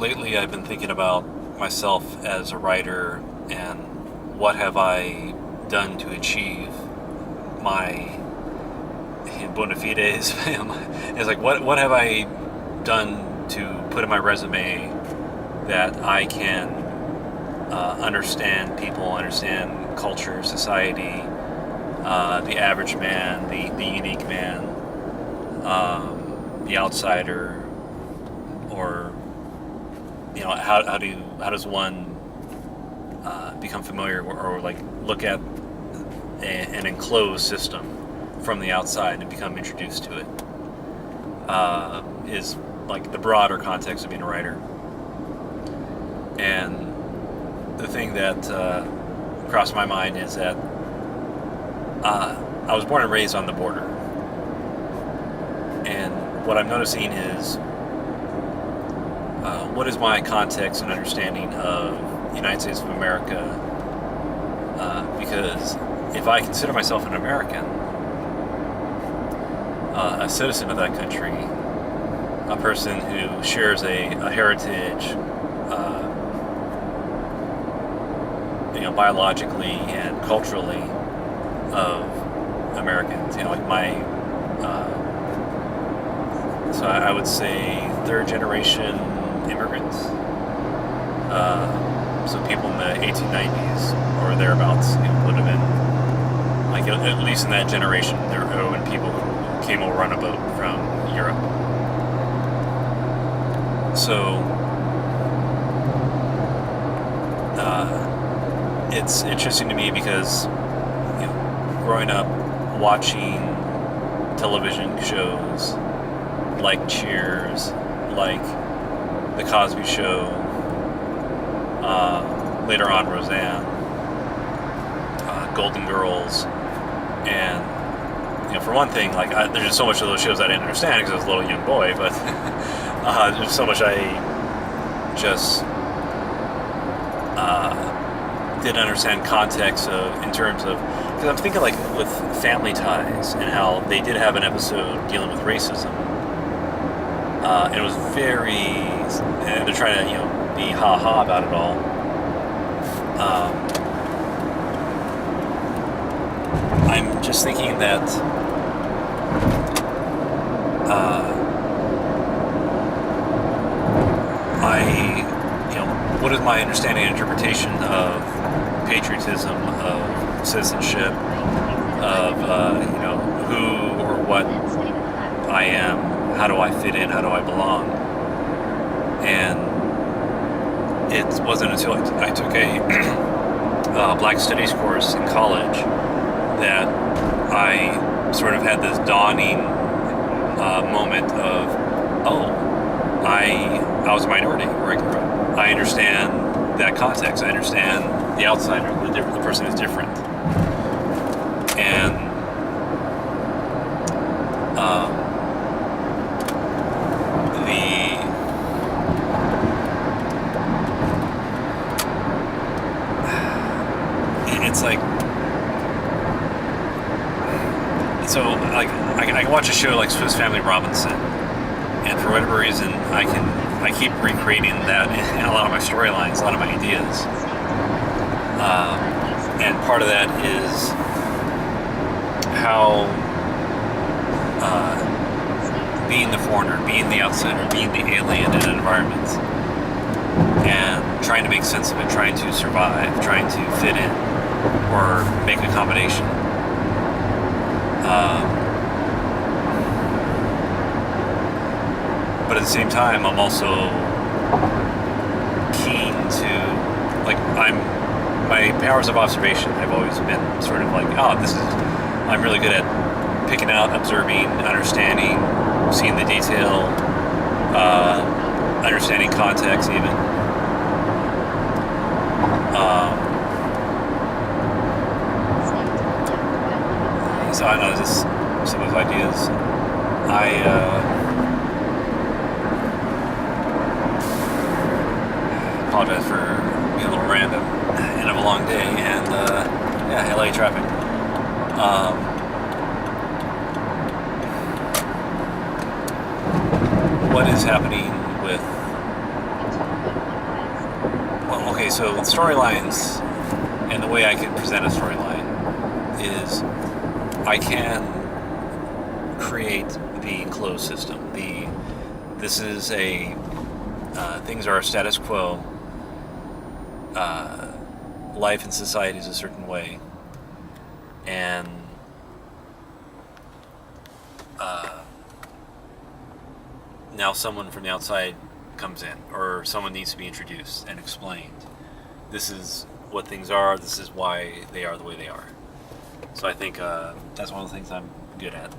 lately I've been thinking about myself as a writer and what have I done to achieve my bona fides. It's like what have I done to put in my resume that I can understand people, understand culture, society, the average man, the unique man, the outsider, or how does one become familiar or like look at an enclosed system from the outside and become introduced to it, is like the broader context of being a writer. And the thing that crossed my mind is that I was born and raised on the border, and what I'm noticing is what is my context and understanding of the United States of America, because if I consider myself an American, a citizen of that country, a person who shares a heritage, biologically and culturally of Americans, like so I would say third generation immigrants. So people in the 1890s or thereabouts, would have been like at least in that generation. There were people who came over on a boat from Europe. So it's interesting to me because growing up watching television shows like Cheers, like The Cosby Show, later on Roseanne, Golden Girls, and for one thing, like there's just so much of those shows I didn't understand because I was a little young boy, but there's so much I just didn't understand context of, in terms of, because I'm thinking like with Family Ties and how they did have an episode dealing with racism, and it was very, and they're trying to be ha-ha about it all. I'm just thinking that what is my understanding and interpretation of patriotism, of citizenship, of who or what I am, how do I fit in, how do I belong? And it wasn't until I took a Black Studies course in college that I sort of had this dawning moment of, I was a minority where I grew up. I understand that context. I understand the outsider, the person who's different. And it's like, so like I can watch a show like Swiss Family Robinson, and for whatever reason I keep recreating that in a lot of my storylines, a lot of my ideas, and part of that is how being the foreigner, being the outsider, being the alien in an environment, and trying to make sense of it, trying to survive, trying to fit in or make an accommodation. But at the same time, I'm also keen to, like, my powers of observation have always been sort of like, I'm really good at picking out, observing, understanding, seeing the detail, understanding context even. So I know just some of those ideas. Apologize for being a little random. End of a long day, and LA traffic. What is happening with okay, so storylines, and the way I can present a storyline is I can create the closed system. This is a things are a status quo. Life in society is a certain way, and now someone from the outside comes in, or someone needs to be introduced and explained. This is what things are. This is why they are the way they are. So I think that's one of the things I'm good at.